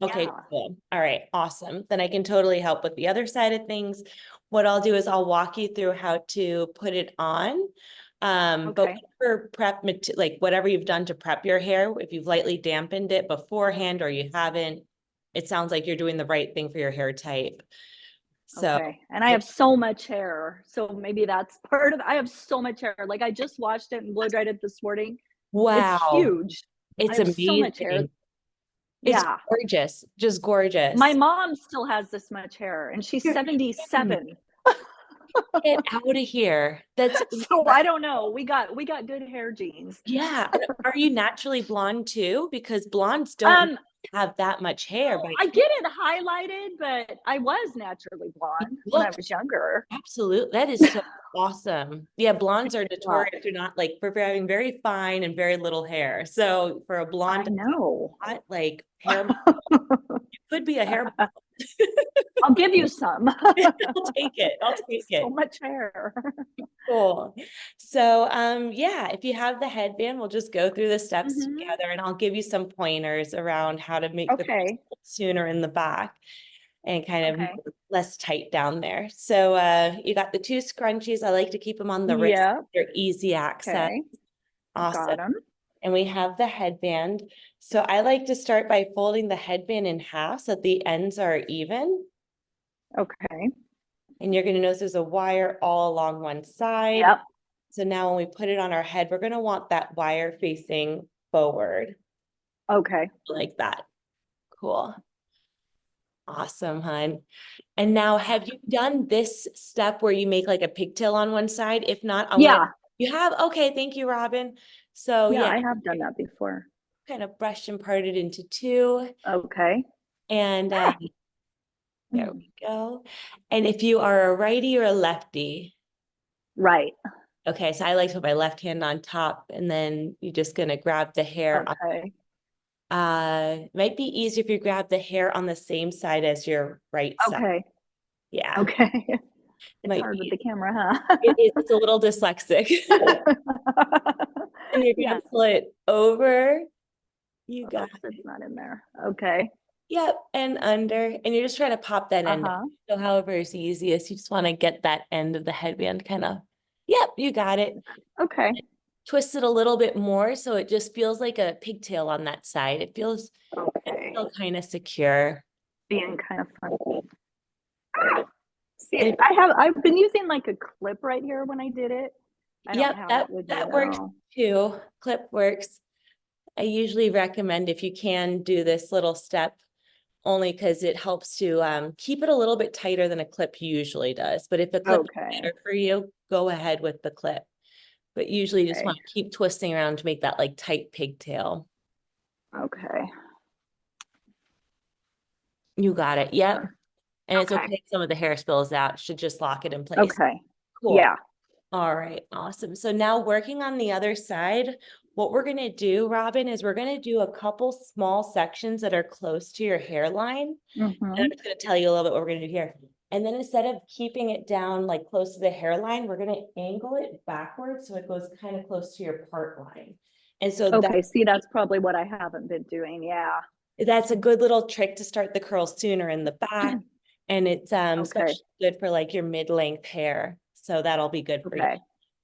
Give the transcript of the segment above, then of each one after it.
Okay, Yeah. cool. All right, awesome. Then I can totally help with the other side of things. What I'll do is I'll walk you through how to put it on. But Okay. whatever like whatever you've done to prep your hair, if you've lightly dampened it beforehand or you haven't, it sounds like you're doing the right thing for your hair type. So, Okay. And I have so much hair. So maybe that's part of I have so much hair. Like I just washed it and blow dried it this morning. It's wow, huge. I it's have so much hair. amazing. It's Yeah. gorgeous, just My gorgeous. mom still has this much hair and she's You're 77. get out of here. That's So I don't know. We got good hair genes. yeah. And are you naturally blonde too? Because blondes don't Um, have that much hair by I get it highlighted, but I was naturally you blonde when I look was younger. absolute. That is so awesome. Yeah, blondes are Yeah, notorious. They're not like for having very fine and very little hair. So for a I blonde to know. have like hair, you could be a hair. I'll give you some. I'll take it. I'll take So it. much hair. Cool. So yeah, if you have the headband, we'll just go through the steps Hmm. together and I'll give you some pointers around how to make the Okay. sooner in the back and kind of Okay. less tight down there. So you got the two scrunchies. I like to keep them on the wrist. Yep. They're easy access. Okay. Awesome. Got them. And we have the headband. So I like to start by folding the headband in half so that the ends are even. Okay. And you're going to notice there's a wire all along one side. Yep. So now when we put it on our head, we're going to want that wire facing forward Okay. like that. Cool. Awesome, hon. And now have you done this step where you make like a pigtail on one side? If not, I'm gonna, Yeah. you have, okay, thank you, Robyn. So Yeah, yeah, I have done that before. kind of brushed and parted into two. Okay. And there Hmm. we go. And if you are a righty or a lefty, Right. okay, so I like to put my left hand on top and then you're just gonna grab the hair. Okay. Might be easier if you grab the hair on the same side as your right side. Okay. Yeah, Okay. It's might hard with be. the camera, huh? It's a little dyslexic. And you're Yeah. gonna pull it over. You got Oops, it. it's not in there. Okay. Yep, and under. And you're just trying to pop that end. Uh-huh. So however is easiest. You just want to get that end of the headband kind of. Yep, you got it. Okay. Twist it a little bit more so it just feels like a pigtail on that side. It feels Okay. kind of secure. Being kind of funky. See, And I've been using like a clip right here when I did it. I don't know yep, how that that would do that works though. too. Clip works. I usually recommend if you can do this little step only because it helps to keep it a little bit tighter than a clip usually does. But if a clip is Okay. better for you, go ahead with the clip. But usually you just Okay. want to keep twisting around to make that like tight pigtail. Okay. You got it. Yep. And it's Okay. okay if some of the hair spills out. Should just lock it in place. Okay. Cool. Yeah. All right, awesome. So now working on the other side, what we're gonna do, Robyn, is we're gonna do a couple small sections that are close to your hairline. And I'm Mm-hmm. just gonna tell you a little bit what we're gonna do here. And then instead of keeping it down like close to the hairline, we're gonna angle it backwards so it goes kind of close to your part line. And so Okay. See, that's probably what I haven't been doing. Yeah. that's a good little trick to start the curls sooner in the back. And it's Okay. especially good for like your mid-length hair. So that'll be good for you. Okay.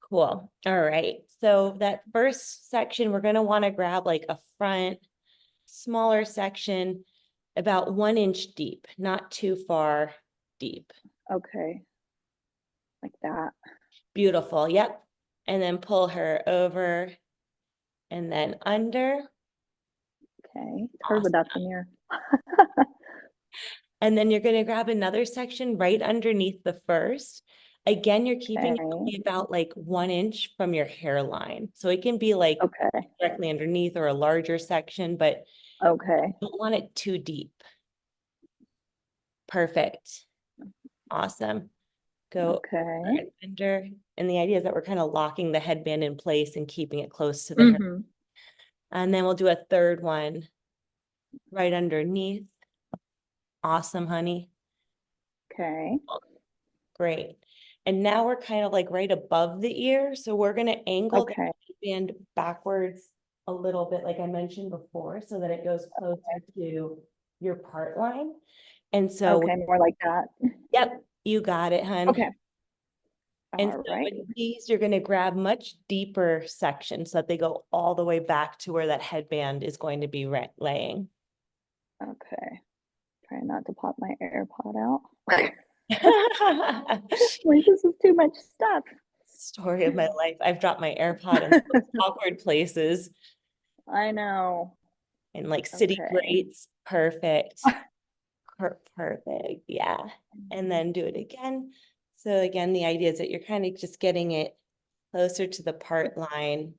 Cool. All right. So that first section, we're going to want to grab like a front, smaller section, about 1 inch deep, not too far deep. Okay. Like that. Beautiful. Yep. And then pull her over and then under. Okay. It's hard Awesome. without the mirror. And then you're going to grab another section right underneath the first. Again, you're keeping Okay. it about like 1 inch from your hairline. So it can be like Okay. directly underneath or a larger section, but Okay. you don't want it too deep. Perfect. Awesome. Go Okay. right under. And the idea is that we're kind of locking the headband in place and keeping it close to the hair. Mm-hmm. And then we'll do a third one right underneath. Awesome, honey. Okay. Great. And now we're kind of like right above the ear. So we're going to angle the Okay. headband backwards a little bit, like I mentioned before, so that it goes closer to your part line. And so, Okay, more like that. yep, you got it, hun. Okay. And All so right. with these, you're going to grab much deeper sections so that they go all the way back to where that headband is going to be laying. Okay. Try not to pop my AirPod out. Like, this is too much stuff. Story of my life. I've dropped my AirPod in the most awkward places I know. and like city Okay. grates. Perfect. Perfect. Yeah. And then do it again. So again, the idea is that you're kind of just getting it closer to the part line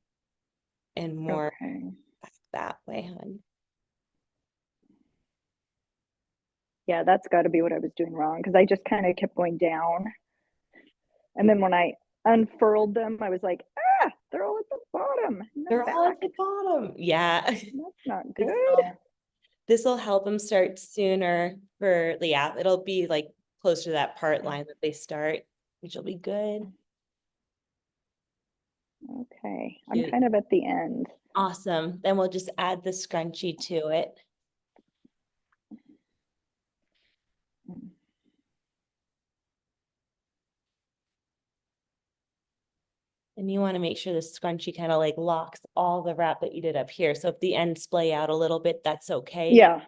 and more Okay. back that way, hon. Yeah, that's got to be what I was doing wrong because I just kind of kept going down. And then when I unfurled them, I was like, ah, they're all at the bottom in the They're all back. at the bottom. Yeah. That's not This good. will, this will help them start sooner for, yeah, it'll be like closer to that part line that they start, which will be good. Okay. I'm Cute. kind of at the end. Awesome. Then we'll just add the scrunchie to it. And you want to make sure the scrunchie kind of like locks all the wrap that you did up here. So if the ends splay out a little bit, that's okay. Yeah.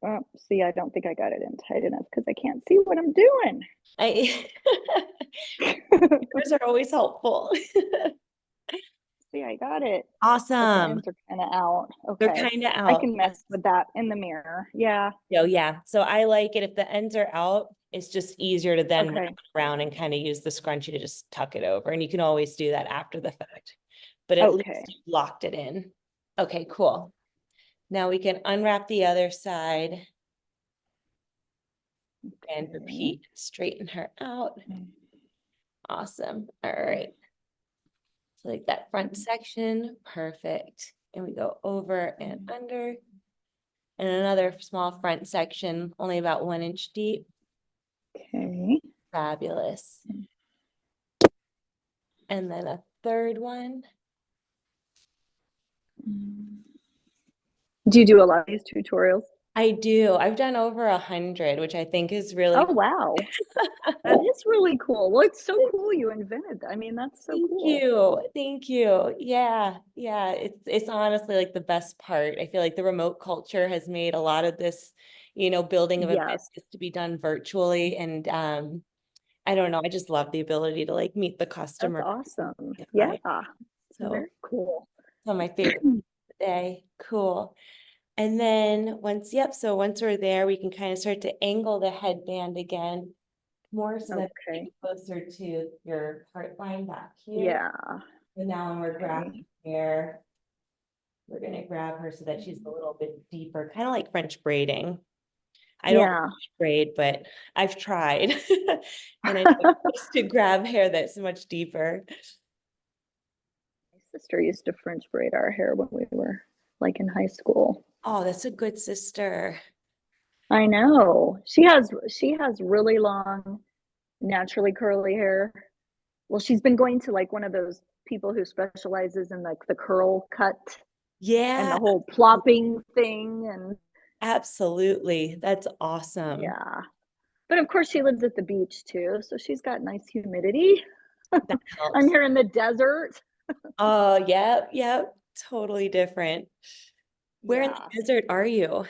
Oh, see, I don't think I got it in tight enough because I can't see what I'm doing. Yours are always helpful. See, I got it. But the Awesome. ends are kind of out. They're Okay. kind of I out. can mess with that in the mirror. Yeah. So yeah. So I like it if the ends are out, it's just easier to then wrap Okay. it around and kind of use the scrunchie to just tuck it over. And you can always do that after the fact. But at least Okay. you locked it in. Okay, cool. Now we can unwrap the other side and Okay. repeat. Straighten her out. Awesome. All right. So like that front section, perfect. And we go over and under. And another small front section, only about 1 inch deep. Okay. Fabulous. And then a third one. Do you do a lot of these tutorials? I do. I've done over 100, which I think is really Oh, cool. wow. That is really cool. Well, it's so cool you invented that. I mean, that's so Thank cool. you. Thank you. Yeah. Yeah. It's honestly like the best part. I feel like the remote culture has made a lot of this, building of a Yes. business to be done virtually. And I don't know. I just love the ability to like meet the That's customer. awesome. Get Yeah. by. So Very cool. on my favorite day. Cool. And then so once we're there, we can kind of start to angle the headband again more so that Okay. it's closer to your part line back here. Yeah. And now when we're Okay. grabbing here, we're going to grab her so that she's a little bit deeper, kind of like French braiding. I don't Yeah. braid, but I've tried. And I know just to grab hair that's much deeper. My sister used to French braid our hair when we were like in high school. Oh, that's a good sister. I know. She has really long, naturally curly hair. Well, she's been going to like one of those people who specializes in like the curl cut and Yeah, the whole plopping thing and absolutely. That's awesome. yeah. But of course she lives at the beach too, so she's got nice humidity. That I'm helps. here in the desert. Oh, yeah, totally different. Where in Yeah. the desert are you?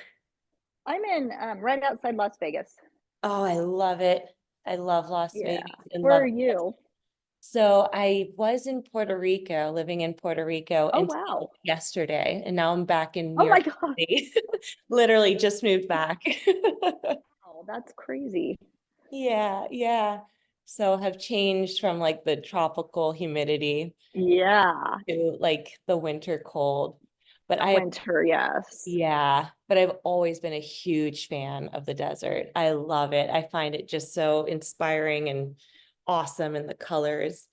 I'm in right outside Las Vegas. Oh, I love it. I love Las Yeah. Vegas and Where love are it. you? So I was in Puerto Rico, living in Puerto Rico Oh until wow. yesterday, and now I'm back in New Oh my York God. City. Literally just moved back. Oh, that's crazy. Yeah. So have changed from like the tropical humidity Yeah. to like the winter cold. But The winter, yes. but I've always been a huge fan of the desert. I love it. I find it just so inspiring and awesome, and the colors,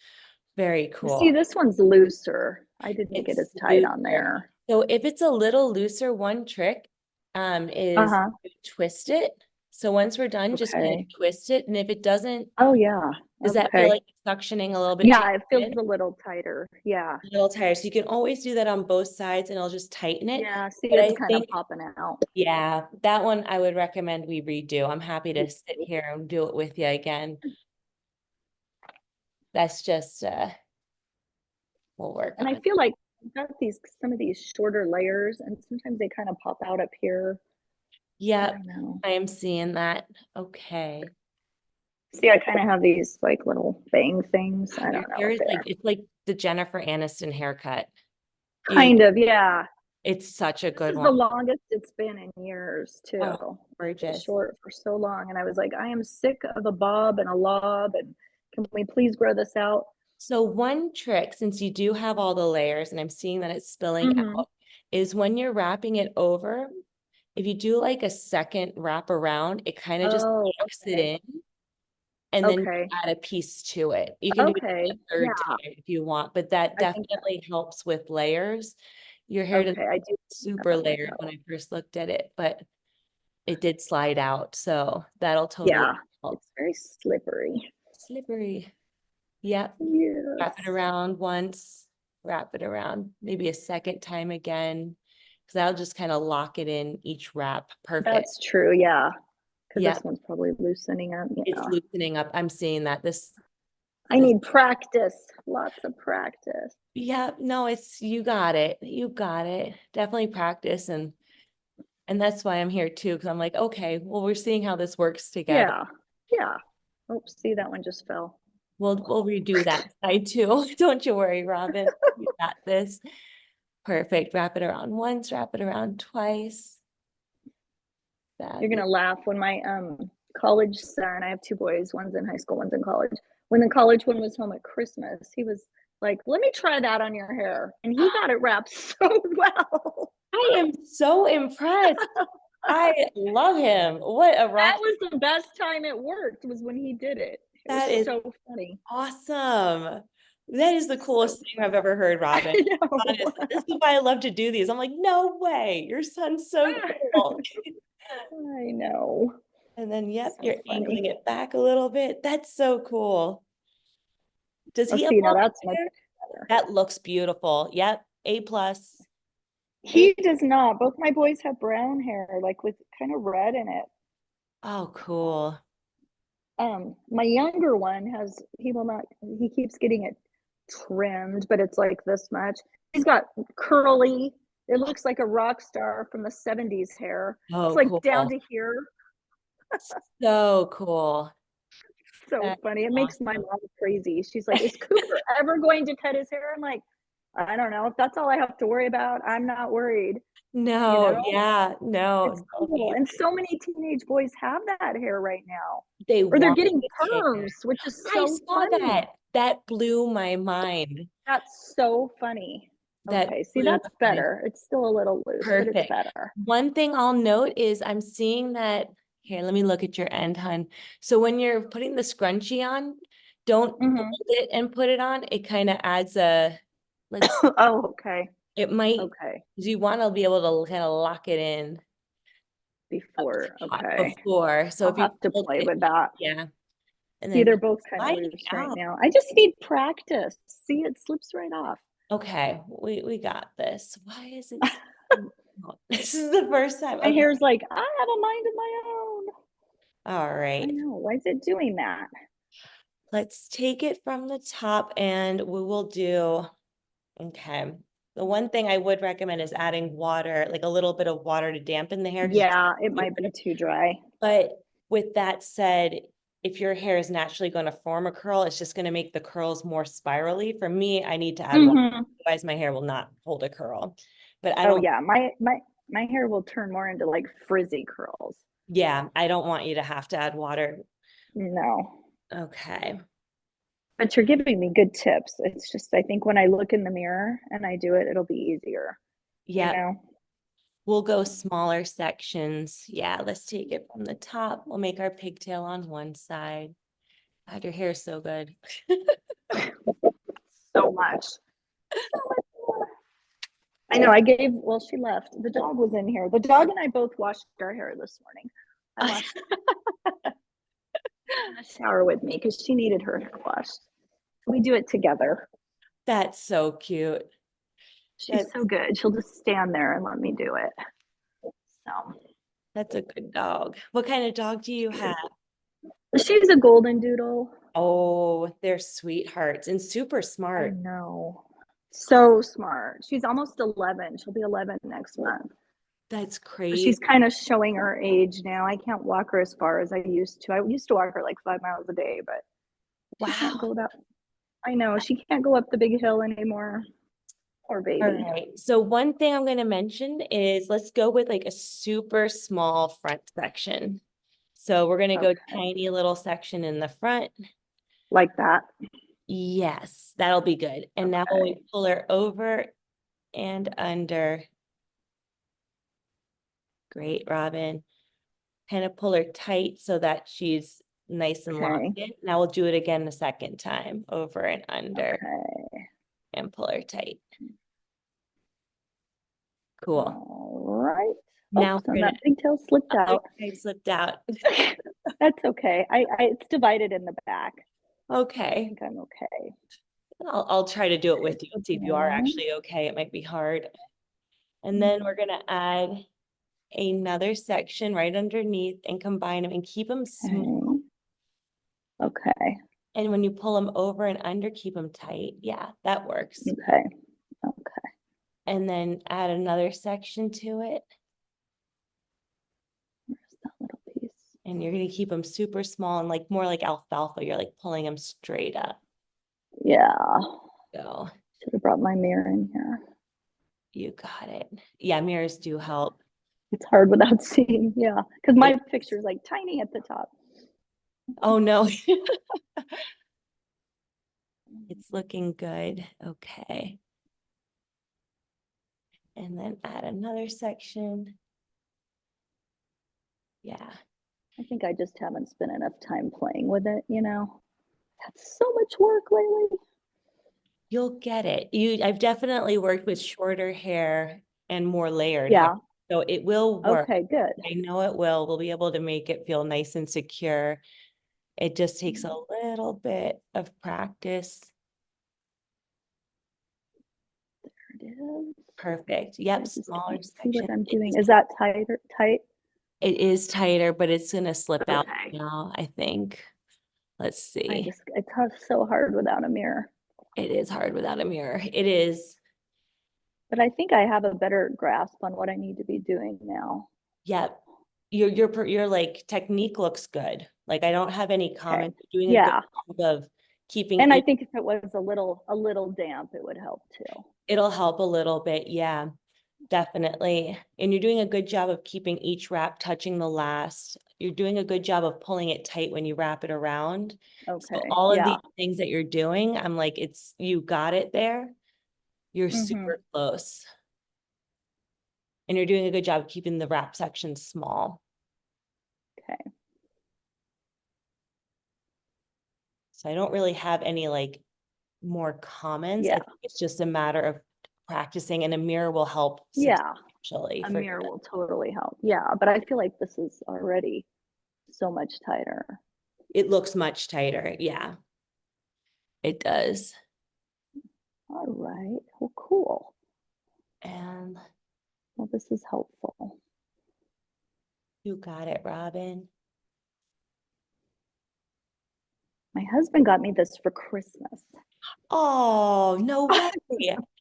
very See, cool. this one's looser. I didn't get It's as tight on looser. there. So if it's a little looser, one trick is Uh-huh. to twist it. So once we're done, just kind of Okay. twist it. And if it doesn't Oh yeah. Does that feel Okay. like it's suctioning a little bit too Yeah, it feels good? a little tighter. Yeah. A little tighter. So you can always do that on both sides and it'll just tighten it. Yeah, see, But it's I kind of think, popping out. yeah, that one I would recommend we redo. I'm happy to sit here and do it with you again. That's just, we'll work And I on. feel like I've got some of these shorter layers, and sometimes they kind of pop out up here. I Yep, don't know. I am seeing that. Okay. See, I kind of have these like little bang things. I Your don't know hair if is like, they're it's like the Jennifer Aniston haircut. You, kind of, yeah. it's such a This good is the one. longest it's been in years too. Oh, It's been gorgeous. short for so long, and I was like, I am sick of a bob and a lob, and can we please grow this out? So one trick, since you do have all the layers and I'm seeing that it's spilling Mhm. out, is when you're wrapping it over, if you do like a second wrap around, it kind of just Oh, locks it okay. in and then you Okay. add a piece to it. You can do it Okay. a third Yeah, time if you want, but that I think that, definitely helps with layers. Your hair doesn't okay, I do look think super that would layered when help. I first looked at it, but it did slide out. So that'll totally Yeah, help. it's very slippery. Slippery. Yep. Wrap it Yes, around once, wrap it around maybe a second time again, because that'll just kind of lock it in each wrap. Perfect. that's true. Yeah, because Yep. this one's probably loosening up. It's Yeah, loosening up. I'm seeing that I this, need practice, lots of practice. yeah, no, it's, you got it. You got it. Definitely practice. And that's why I'm here too. Cause I'm like, okay, well, we're seeing how this works together. Yeah, yeah. Oops, see, that one just fell. We'll redo that side too. Don't you worry, Robyn. You got this. Perfect. Wrap it around once, wrap it around twice. You're Fabulous. gonna laugh when my college son, I have two boys, one's in high school, one's in college. When the college one was home at Christmas, he was like, "Let me try that on your hair," and he got it wrapped so well. I am so impressed. I love him. What a rock. That was the best time it worked, was when he did it. It was That is so funny. awesome. That is the So coolest thing I've ever heard, Robyn. I know. Honestly, this is why I love to do these. I'm like, no way. Your son's so cool. I know. And then, yep, So you're funny. angling it back a little bit. That's so cool. Does he Let's have see, now long that's much hair? better. That looks beautiful. Yep. A plus. A. He does not. Both my boys have brown hair, like with kind of red in it. Oh, cool. My younger one has, he will not, he keeps getting it trimmed, but it's like this much. He's got curly, it looks like a rock star from the 70s hair. It's Oh, like down cool. to here. So cool. So That's funny. It makes my awesome. mom crazy. She's like, "Is Cooper ever going to cut his hair?" I'm like, I don't know. If that's all I have to worry about, I'm not worried. You No, know, yeah, it's no, no cool. need. And so many teenage boys have that hair right now, They or they're want getting this hair. perms, which is I so saw funny. that. That blew my mind. That's so funny. That Okay, see, blew that's my mind. better. It's still a little loose, but it's Perfect. better. One thing I'll note is I'm seeing that, here, let me look at your end, hun. So when you're putting the scrunchie on, don't fold Hmm. it and put it on. It kind of adds a, let's, Oh, okay. it might, Okay. you want to be able to kind of lock it in up Before. top Okay. before. So I'll if you have to fold play it, with that. yeah, and See, then they're both kind of sliding loose right out. now. I just need practice. See, it slips right off. Okay, we got this. Why is it? This is the first time. My Okay. hair's like, I have a mind of my own. All I right. know. Why is it doing that? Let's take it from the top and we will do, okay. The one thing I would recommend is adding water, like a little bit of water to dampen the hair. Yeah, it might be too dry. But with that said, if your hair is naturally going to form a curl, it's just going to make the curls more spirally. For me, I need to add water. Hmm. Otherwise, my hair will not hold a curl. But I Oh don't, yeah, my hair will turn more into like frizzy curls. yeah, I don't want you to have to add water. No. Okay. But you're giving me good tips. It's just I think when I look in the mirror and I do it, it'll be easier. You Yep. know? We'll go smaller sections. Yeah, let's take it from the top. We'll make our pigtail on one side. God, your hair is so good. So much. So much more. I know I gave, well, she left. The dog was in here. The dog and I both washed our hair this morning. I washed in the shower with me because she needed her hair washed. We do it together. That's so cute. She's so good. She'll just stand there and let me do it. So That's a good dog. What kind of dog do you have? she's a golden doodle. Oh, they're sweethearts and super I smart. know. So smart. She's almost 11. She'll be 11 next month. That's So crazy. she's kind of showing her age now. I can't walk her as far as I used to. I used to walk her like 5 miles a day, but she can't Wow. go that. I know she can't go up the big hill anymore. Poor baby. All right. So one thing I'm going to mention is let's go with like a super small front section. So we're going to go Okay. tiny little section in the front. Like that. Yes, that'll be good. And now when we Okay. pull her over and under. Great, Robyn. Kind of pull her tight so that she's nice and locked Okay. in. Now we'll do it again the second time, over and under, Okay. and pull her tight. Cool. All right. Now Oops, we're and gonna, that pigtail slipped out. I slipped out. That's okay. It's divided in the back. I Okay. think I'm okay. I'll try to do it with you, see if you are Again. actually okay. It might be hard. And Mm. then we're gonna add another section right underneath and combine them and keep them small. Okay. Okay. And when you pull them over and under, keep them tight. Yeah, that works. Okay. Okay. And then add another section to it. Where's that little piece? And you're going to keep them super small and like more like alfalfa. You're like pulling them straight up. Yeah. So Should have brought my mirror in here. you got it. Yeah, mirrors do help. It's hard without seeing. Yeah. Because my picture's like tiny at the top. Oh no. It's looking good. Okay. And then add another section. Yeah. I think I just haven't spent enough time playing with it, you know. That's so much work lately. You'll get it. I've definitely worked with shorter hair and more layered hair. Yeah. So it will work. Okay, good. I know it will. We'll be able to make it feel nice and secure. It just takes a little bit of practice. There it is. Perfect. Yep, Just smaller can't see section. what I'm doing. Is that tighter? Tight? It is tighter, but it's gonna slip out Okay. now, I think. Let's see. It's so hard without a mirror. It is hard without a mirror. It is. But I think I have a better grasp on what I need to be doing now. Yep. Your like technique looks good. Like I don't have any comments. You're doing a good Yeah. job of keeping And I each, think if it was a little damp, it would help too. it'll help a little bit. Yeah, definitely. And you're doing a good job of keeping each wrap touching the last. You're doing a good job of pulling it tight when you wrap it around. So Okay. all of Yeah. these things that you're doing, I'm like, you got it there. You're super close. And you're doing a good job of keeping the wrap section small. Okay. So I don't really have any like more comments. I Yeah. think it's just a matter of practicing, and a mirror will help Yeah. substantially. A mirror will totally help. Yeah. But I feel like this is already so much tighter. It looks much tighter. Yeah, it does. All right. Well, cool. And Well, this is helpful. you got it, Robyn. My husband got me this for Christmas. Oh, no way.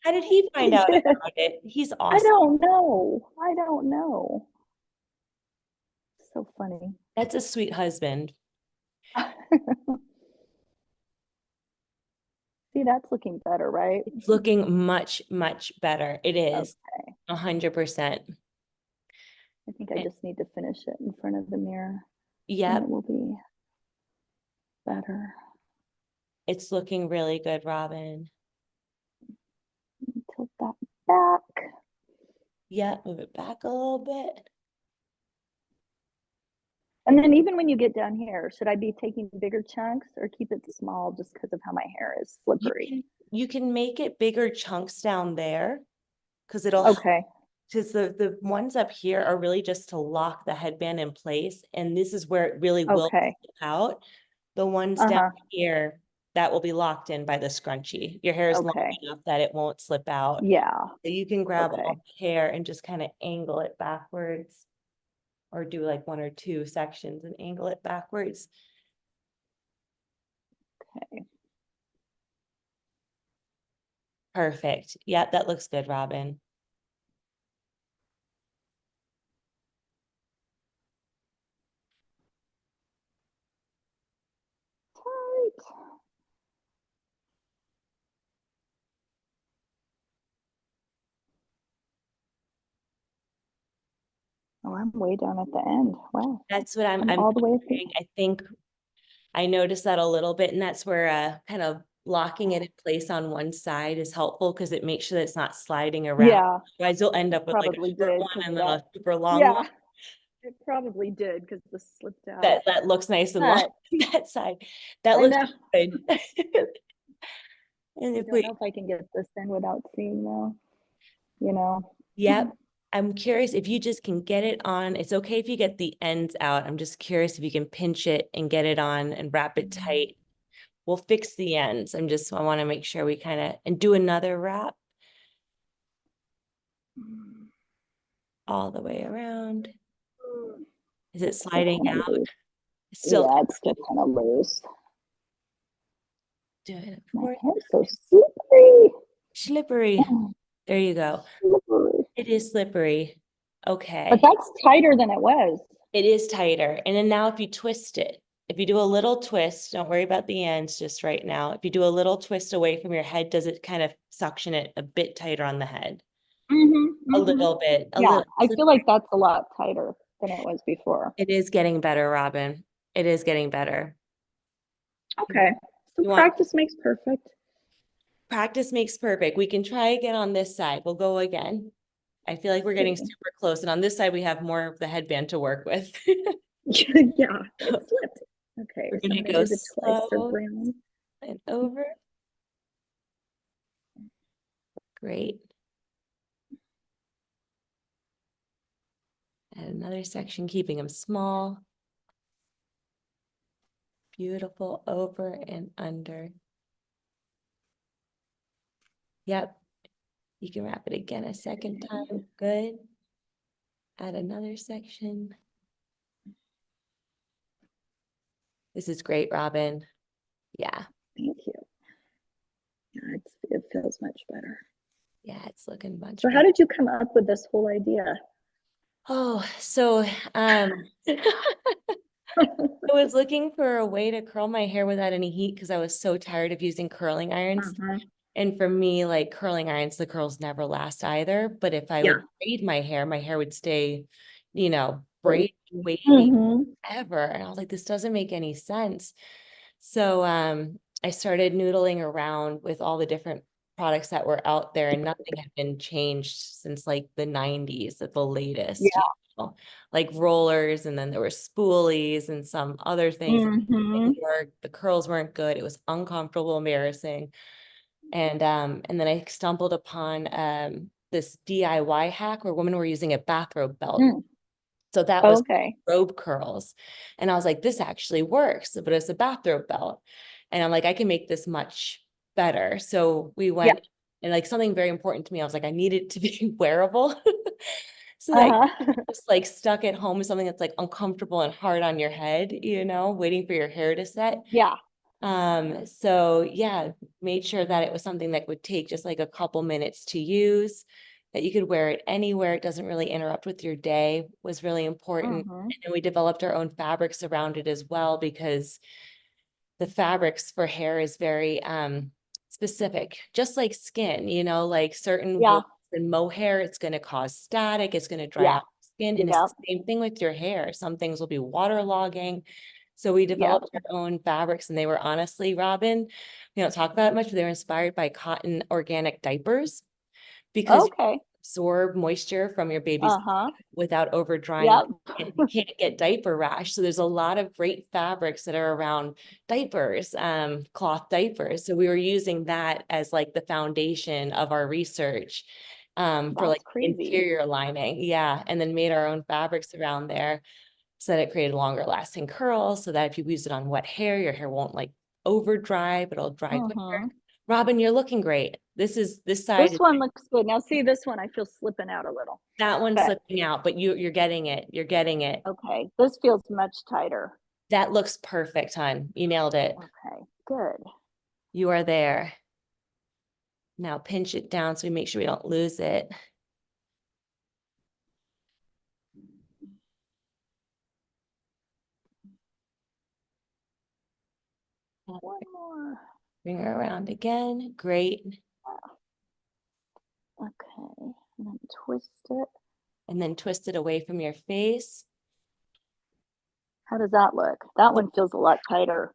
How did he find out about it? He's I awesome. don't know. I don't know. So funny. That's a sweet husband. See, that's looking better, right? It's looking much, much better. It is. Okay. 100%. I think I just need to finish it in front of the mirror. Yep. And it will be better. It's looking really good, Robyn. Tilt that back. Yeah, move it back a little bit. And then even when you get down here, should I be taking bigger chunks or keep it small just because of how my hair is slippery? You can make it bigger chunks down there because it'll help Okay. because the ones up here are really just to lock the headband in place, and this is where it really will Okay. slip out. The ones down Uh-huh. here, that will be locked in by the scrunchie. Your hair is long Okay. enough that it won't slip out. Yeah. So you can grab Okay. all the hair and just kind of angle it backwards, or do like 1 or 2 sections and angle it backwards. Okay. Perfect. Yeah, that looks good, Robyn. Tight. Oh, I'm way down at the end. Wow. That's what I'm all the way at the wondering. I think I noticed that a little bit, and that's where kind of locking it in place on one side is helpful because it makes sure that it's not sliding around. Yeah, Otherwise, you'll end up with like a probably short did one because and of then that. a super long Yeah, one it probably did because this slipped out. that looks nice and long But on that side. That I looks know. good. And I if don't we, know if I can get this in without seeing though, you know. yep. I'm curious if you just can get it on. It's okay if you get the ends out. I'm just curious if you can pinch it and get it on and wrap it tight. We'll fix the ends. I want to make sure we kind of, and do another wrap all the way around. Is it Still sliding kind of out? loose. It's still Yeah, it's still kind of loose. doing it My for hair's so slippery. slippery. There you go. Slippery. It is slippery. But Okay. that's tighter than it was. It is tighter. And then now if you twist it, if you do a little twist, don't worry about the ends just right now. If you do a little twist away from your head, does it kind of suction it a bit tighter on the head? A little bit, a Yeah, little. I feel like that's a lot tighter than it was before. It is getting better, Robyn. It is getting better. Okay, so You want practice makes perfect. practice makes perfect. We can try again on this side. We'll go again. I feel like we're getting Okay. super close. And on this side, we have more of the headband to work with. Yeah, it slipped. Okay, We're so gonna I'm gonna go do the twice slow around. and over. Great. Add another section, keeping them small. Beautiful, over and under. Yep. You can wrap it again a second time. Good. Add another section. This is great, Robyn. Yeah. Thank you. Yeah, it feels much better. Yeah, it's looking much So how better. did you come up with this whole idea? Oh, so I was looking for a way to curl my hair without any heat because I was so tired of using curling irons. And for me, like curling irons, the curls never last either. But if I Yeah. would braid my hair would stay, Wait. braid wavy ever. And I was like, this doesn't make any sense. So I started noodling around with all the different products that were out there, and nothing had been changed since like the 90s at the latest. Yeah. Like rollers, and then there were spoolies and some other things. The curls weren't good. It was uncomfortable, embarrassing. And then I stumbled upon this DIY hack where women were using a bathrobe belt. So that was Okay. RobeCurls. And I was like, this actually works, but it's a bathrobe belt. And I'm like, I can make this much better. So we went, and like something very important to me, I was like, I need it to be wearable. So that just like stuck at home with something that's like uncomfortable and hard on your head, waiting for your hair to set. Yeah. So yeah, made sure that it was something that would take just like a couple minutes to use, that you could wear it anywhere. It doesn't really interrupt with your day, was really important. And we developed our own fabrics around it as well, because the fabrics for hair is very specific, just like skin, like certain wool and mohair, it's going to cause static, it's going to dry out skin. And it's the same thing with your hair. Some things will be waterlogging. So we developed our own fabrics, and they were honestly, Robyn, we don't talk about it much, but they were inspired by cotton organic diapers, because you absorb moisture from your baby's without over drying. And you can't get diaper rash. So there's a lot of great fabrics that are around diapers, cloth diapers. So we were using that as like the foundation of our research. for like That's crazy. interior lining. Yeah. And then made our own fabrics around there so that it created longer lasting curls so that if you use it on wet hair, your hair won't like over dry, but it'll dry quicker. Robyn, you're looking great. This side This is one looks good. Now see this one, I feel slipping out a little. that one's But slipping out, but you're getting it. You're getting it. okay, this feels much tighter. That looks perfect, hon. You nailed it. Okay, good. You are there. Now pinch it down so we make sure we don't lose it. One more. Bring her around again. Great. Okay, and then twist it. And then twist it away from your face. How does that look? That one feels a lot tighter.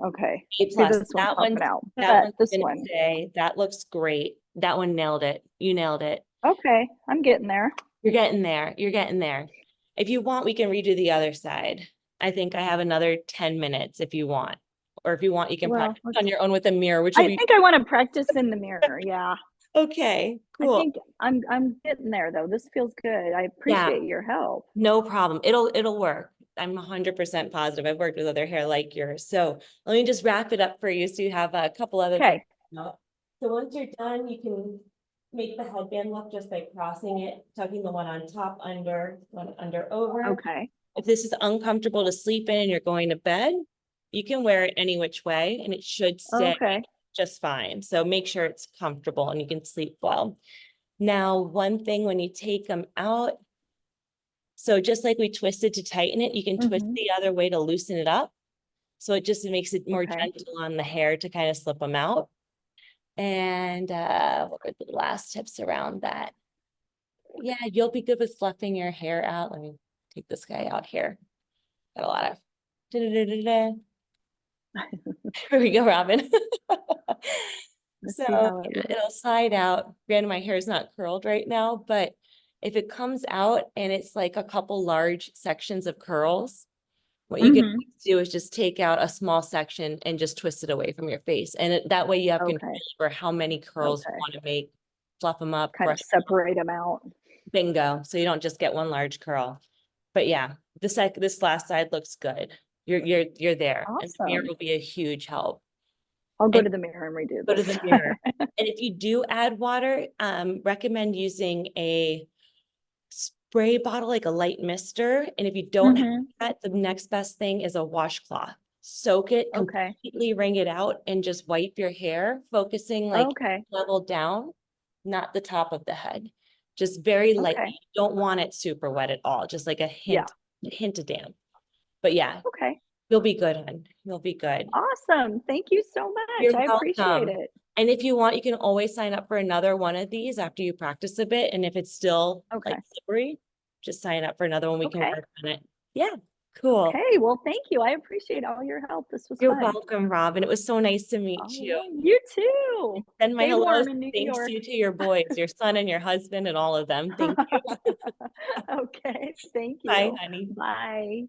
Okay. A See, plus. this That one's one, popping out. that But this one. say that looks great. That one nailed it. You nailed it. Okay, I'm getting there. You're getting there. You're getting there. If you want, we can redo the other side. I think I have another 10 minutes if you want. Or if you want, you can Well, practice on your own with a mirror, which will I be think I want to practice in the mirror. Yeah. okay. I Cool. think I'm getting there though. This feels good. I appreciate your help. No problem. It'll work. I'm 100% positive. I've worked with other hair like yours. So let me just wrap it up for you so you have a couple other things. Okay. So once you're done, you can make the headband look just by crossing it, tucking the one on top under, one under over. Okay. If this is uncomfortable to sleep in and you're going to bed, you can wear it any which way and it should stay Okay. just fine. So make sure it's comfortable and you can sleep well. Now, one thing when you take them out, so just like we twisted to tighten it, you can twist the other way to loosen it up. So it just makes it more gentle on the hair to kind of slip them out. And what are the last tips around that? Yeah, you'll be good with fluffing your hair out. Let me take this guy out here. Got a lot of da-da-da-da-da. Here we go, Robyn. Let's So see how it yeah, looks. it'll slide out. Granted, my hair is not curled right now, but if it comes out and it's like a couple large sections of curls, what you can do is just take out a small section and just twist it away from your face. And that way you have control over how many curls you want to make, fluff them up, Kind of brush separate them out. bingo. So you don't just get one large curl. But yeah, this last side looks good. You're there. And the mirror Awesome. will be a huge help. I'll go to the mirror and redo Go to this. the mirror. And if you do add water, recommend using a spray bottle, like a light mister. And if you don't have that, the next best thing is a washcloth. Soak it, completely wring it out, and just wipe your hair, focusing like level down, not the top of the head. Just very lightly. You don't want it super wet at all. Just like a hint of damp. But yeah. You'll be good, hon. You'll be good. Awesome. Thank you so much. You're I appreciate welcome. it. And if you want, you can always sign up for another one of these after you practice a bit. And if it's still like slippery, just sign up for another one. We can work on it. Yeah. Cool. Okay. Well, thank you. I appreciate all your help. This was You're fun. welcome, Robyn. It was so nice to meet you. You too. Send my Stay hellos. warm in New Thanks York. you to your boys, your son and your husband and all of them. Thank you. Okay. Thank you. Bye, honey. Bye.